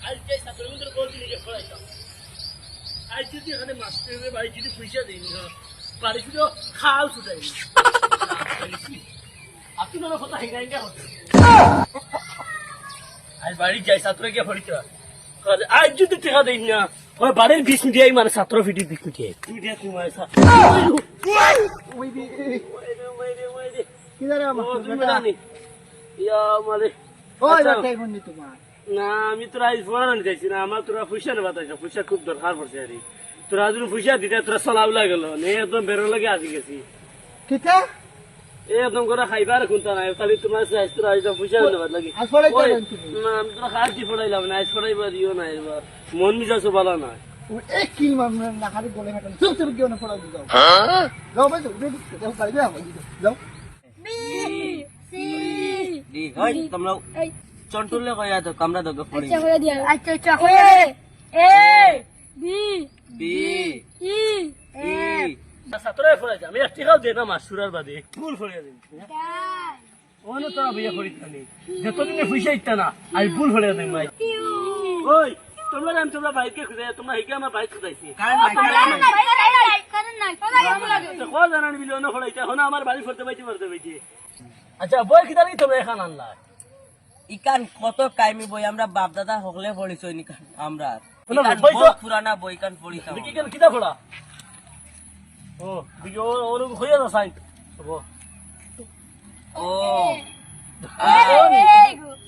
আজ যে ছাত্রদের বলছি নিজে পড়াইতাম আজ যদি এখানে মাস্টারের বাড়ি যদি পয়সা দেয়নি বাড়ি শুধু খাল ছুটাইনি আপনি কোনো কথা হিঙ্গা হচ্ছে আজ বাড়ি যাই ছাত্র গিয়ে পড়িতে আজ যদি টাকা দেই না ওই বাড়ির 20 মিনিট মানে ছাত্র ফিটি 20 মিনিট তোমার না আমি তোরা পড়ানো চাইছি না আমার তোরা পয়সা নেবা পয়সা খুব দরকার পড়ছে আর তোরা যদি পয়সা দিতে তোরা চলাবলা গেল একদম বেরো লাগে আজি গেছি একদম করে খাইবার কোনটা নাই খালি তোমার তোরা পয়সা নেবার লাগে না আমি তোরা খাস দি পড়াইলাম না আজ পড়াইবা দিও না মন মিজাজও ভালো না চন্টুলে কয়া তো কামরা দগে পড়ি আচ্ছা এ বি বি ই ই ছাত্রই পড়াইছে আমি টাকাও দে না মাস্টুরার বাদে ফুল ফড়িয়া দিন ওনো তোরা বিয়ে করিস না যতদিনে পয়সা ইচ্ছা না আমি ফুল ফড়িয়া দিন ভাই ওই তোমরা জান তোমরা বাইকে খুঁজে তোমরা হিকে আমার বাইক খুঁজাইছি কল জানানি বিলে অন্য ফড়াইছে এখন আমার বাড়ি ফড়তে পাইছি আচ্ছা বই কিতাবি তোমরা এখান আনলা ইকান কত কাইমি বই আমরা বাপ দাদা হকলে পড়িছই নিকান আমরা বই তো পুরানা বই কান পড়িতাম দেখি কেন কিতাব পড়া ও দেখি ওর হইয়া যা সাইন ও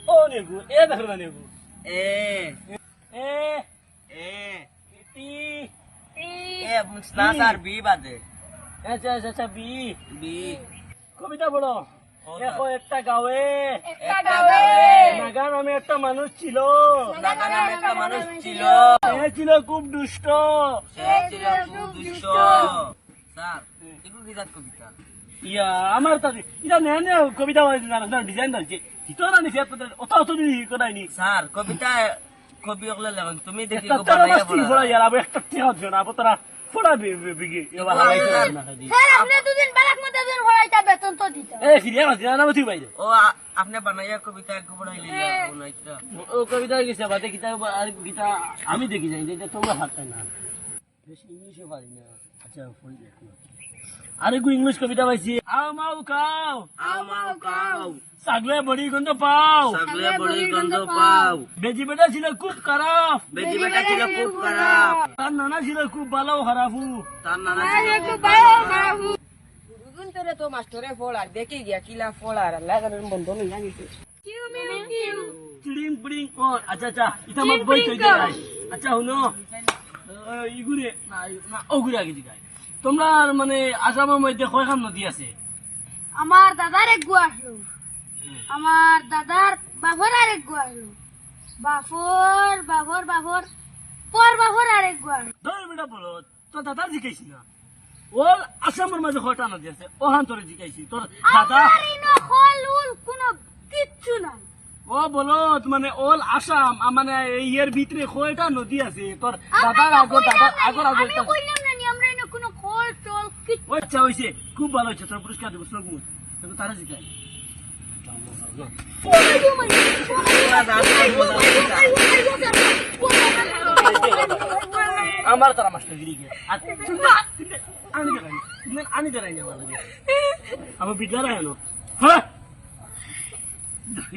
ও নেগু এ দেখো না নেগু এ এ এ টি এ মুসনাস আর বি বাদে আচ্ছা বি বি কবিতা পড়ো দেখো একটা গাঁয়ে নাগা নামে একটা মানুষ ছিল নাগা নামে একটা মানুষ ছিল সে ছিল খুব দুষ্ট সে ছিল খুব দুষ্ট স্যার এগুলো কি জাত কবিতা ইয়া আমার তাতে এটা নেনে কবিতা না ডিজাইন দিছে ভিতর আনি ফের অত দিন করাইনি স্যার কবিতা কবি হকলে লেখেন তুমি দেখি একটা বানাইয়া মাস্তি পড়া ইয়ার আবার একটা টিকা দিও না তোরা পড়া বিগি এবার হারাইতে না দি স্যার আপনি দুদিন বালাক মতে দিন হলাইতা বেতন তো দিতে এ ফিরে মাঝে না মতি বাইরে ও আপনি বানাইয়া কবিতা এক পড়াইলে বনাইতা ও কবিতা গেছে বাদে কিতাব আর গীতা আমি দেখি যাই যে তোমরা হাতটা না বেশি ইংলিশে পারি না আচ্ছা ফোন দেখো আরে গো ইংলিশ কবিতা পাইছি আও মাও কাও সাগলে বড়ি গন্ধ পাও সাগলে বড়ি গন্ধ পাও বেজি বেটা ছিল খুব খারাপ বেজি বেটা ছিল খুব খারাপ তার নানা ছিল খুব ভালো হারাফু তার নানা ছিল খুব দুদিন ধরে তো মাস্টরে ফোড়ার দেখি গিয়া কিলা ফোড়ার লাগানোর বন্ধ নেই জানিস চিড়িং পিড়িং ও আচ্ছা এটা আমার বই কই যায় আচ্ছা হুনো ইগুরে না ওগুরে আগে দিগাই তোমরা মানে আসামের মধ্যে কয়খান নদী আছে আমার দাদার এক গুয়া আসলো আমার দাদার বাবর আর এক গুয়া আসলো বাবর পর বাবর আর এক গুয়া ধর বেটা বলো তোর দাদা জিকাইছি না ওল আসামের মাঝে কয়টা নদী আছে ওহান তোরে জিকাইছি তোর দাদা কোনো কিচ্ছু নাই ও বলো মানে ওল আসাম মানে ইয়ের ভিতরে কয়টা নদী আছে তোর দাদার আগর আমি কইলাম না নি আমরা এনে কোনো খোল টোল কিচ্ছু আচ্ছা হয়েছে খুব ভালো হয়েছে তোর পুরস্কার দেবো সবুজ কিন্তু তারা জিকাই আমার তারা মাস্টার গিরি গিয়ে আনি দেরাই আমার বিদ্যা রাখলো হ্যাঁ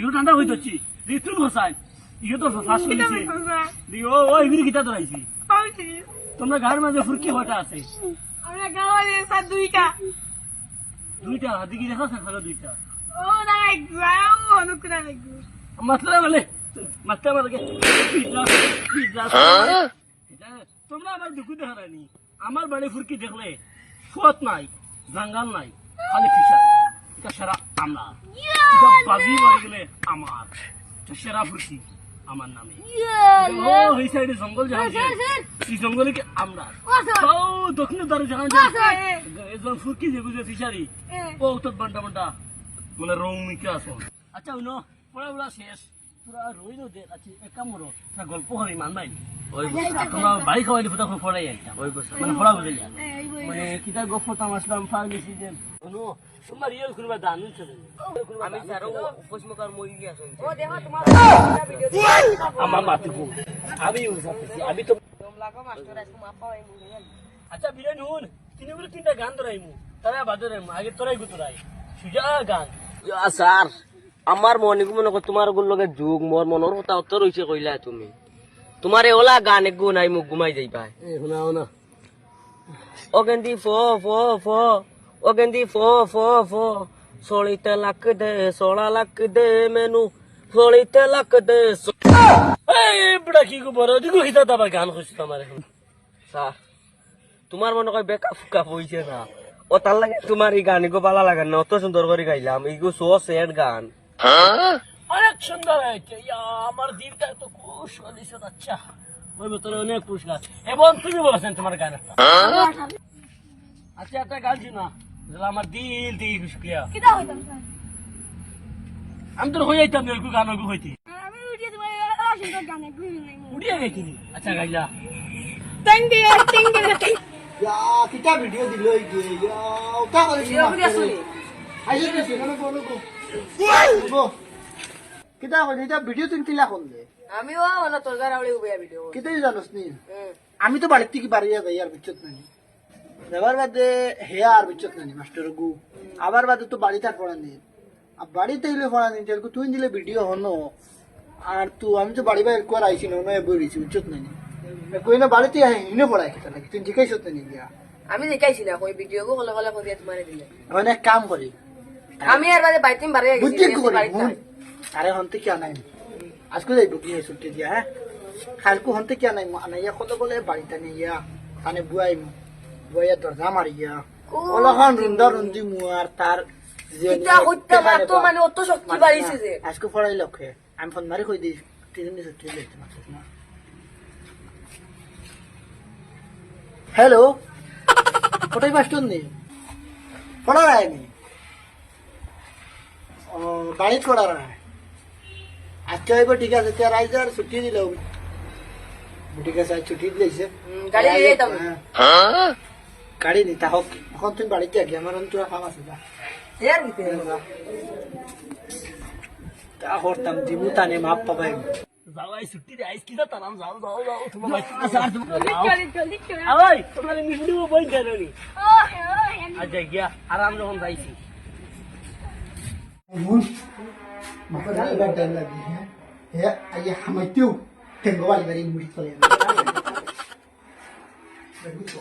ইও ঠান্ডা হয়ে যাচ্ছি তুই বসাই ইও তো ফাঁস করেছি ও এগুলি কিতা ধরাইছি তোমরা গায়ের মাঝে ফুরকি কয়টা আছে আমরা গাওয়ালে স্যার দুইটা দিকে দেখা থাকলো দুইটা ও না গ্রাম অনুকুরা লাগবে মাতলা বলে মাতলা বলে তোমরা আমার দুঃখ দেখারানি আমার বাড়ি ফুরকি দেখলে ফুয়াত নাই জাঙ্গাল নাই খালি ফিসার এটা সারা আমরা বাজি মারি গেলে আমার সেরা ফুরকি আমার নামে ও এই সাইডে জঙ্গল যাওয়া এই জঙ্গলে কি আমরা ও দক্ষিণ দ্বারে যাওয়া একজন ফুরকি যে বুঝে ফিসারি ও তো বান্টা মানে রং মিকে আসো আচ্ছা উনো পড়া শেষ পুরা রইলো দে আচ্ছা এক কাম করো গল্প হরি মান নাই ওই তোমরা বাড়ি খাওয়াইলে ফুটা পড়াই একটা ওই বছর মানে পড়া বুঝে মানে কিতাব গপ্প তাম আসলাম ফার্মেসি যে তোমার ইয়ে কোনবা দান চলে আমি স্যার উপস্মকার মই গিয়া শুনছি ও দেখো তোমার ভিডিও আমার মাতি কো আমি ওই সাথে আমি তো তোমলাকে মাস্টার আজকে মাপা হয় মুই আচ্ছা বিরে নুন তিনি বলে তিনটা গান ধরাইমু তারা বাজারে আগে তোরাই গুতরাই সুজা গান স্যার আমার মনে মনে কর তোমার গুলো লগে যুগ মোর মনের কথা অত রইছে কইলা তুমি তোমার ওলা গান একগু নাই মুখ ঘুমাই যাইবা এ শোনাও না ও গেন্দি ফো ফো ফো ও গেন্দি ফো ফো ফো সোলিতে লাখ দে 16 লাখ দে মেনু সোলিতে লাখ দে এই বড়া কি গো বড় দিগো হিতা দাবার গান কইছ তোমার এখন স্যার তোমার মনে কয় বেকা ফুকা হইছে না ও তার লাগে তোমার এই গান গো ভালো লাগে না অত সুন্দর করে গাইলাম এইগো সো সেড গান অনেক সুন্দর হয়েছে ইয়া আমার দিনটা তো খুব সুন্দর আচ্ছা ওই ভিতরে অনেক পুরস্কার এবং তুমি বলেছেন তোমার গান একটা আচ্ছা একটা গান না যেটা আমার দিল থেকে খুশকিয়া কিটা হইতাম স্যার আমি তোর হয়ে যাইতাম ওই গান ওই হইতি আমি উঠিয়ে তোমার সুন্দর গানে গুলি নাই উড়িয়ে গেছি আচ্ছা গাইলা thank you Ya, kita video di lo iki. Ya, ka kali video গুলি আসলে Ayo ke sini kono ko. Bo. Kita kali এটা ভিডিও তুই কিলা করলে? আমিও মানে তোর গার আউলি উবে ভিডিও কিতা জানোস নি? আমি তো বাড়ি থেকে বাড়ি যাই আর বিচ্ছত নাই। যাবার বাদে হেয়া আর বিচ্ছত নাই মাস্টার গু। আবার বাদে তো বাড়ি থাক পড়া নেই। আর বাড়িতে ইলে পড়া নেই তেলকু তুই দিলে ভিডিও হনো। আর তুই আমি তো বাড়ি বাইরে কোয়ার আইছি না নয় বইছি বিচ্ছত নাই। কই না বাড়িতে হিনে পড়াই কিতা লাগে তুই জিজ্ঞাসা করতে নি গিয়া। আমি দেখাইছি না কই ভিডিও গো কলে কলে করিয়া তোমারে দিলে এখন এক কাম করি আমি আর বাদে বাইতিম বারে গেছি বুদ্ধি করি আরে হন্তে কি আনাই আজকে যাইব কি ছুটি দিয়া হ্যাঁ কালকু হন্তে কি আনাই আনাইয়া কত বলে বাড়িতে নিয়া কানে বুয়াই বুয়াইয়া দরজা মারিয়া ওলাখান রুন্দা রুন্দি মুয়ার তার কিটা হইতা মাতো মানে অত শক্তি বাড়িছে যে আজকে পড়াই লক্ষ্যে আমি ফোন মারি কই দিই তিন দিন ছুটি দিতে মাসুস না হ্যালো কোথায় মাস্টার নেই পড়া রায়নি বাড়ি করা রায় আচ্ছা এবার ঠিক আছে তার আজ আর ছুটি দিল ঠিক আছে আজ ছুটি দিয়েছে গাড়ি নিয়ে যাইতাম গাড়ি নিতে হোক এখন তুমি বাড়িতে আগে আমার অন্তরা কাম আছে যা এর দিতে তা হরতাম দিবু তানে মাপ পাবাই যাও এই ছুটি দে আইস কিটা তারাম যাও যাও যাও তোমার বাইতে আছে আর তুমি জলদি চলে ওই তোমার মিষ্টি বই দেনি ও আচ্ছা গিয়া আরাম যখন যাইছি maka dah ibadah dan lagi ya ayah hamai tu tengok balik dari murid saya begitu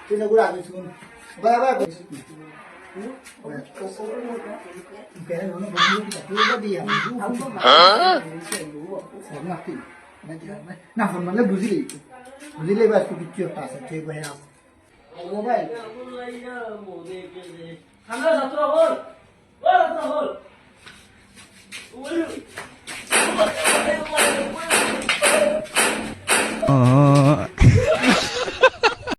kita gula habis pun apa bukan orang bagi kita tu dia nanti nah formalnya buzile bas tu kecil tak saja bayar oh baik ঠান্ডা ছাত্র হল ও ছাত্র হল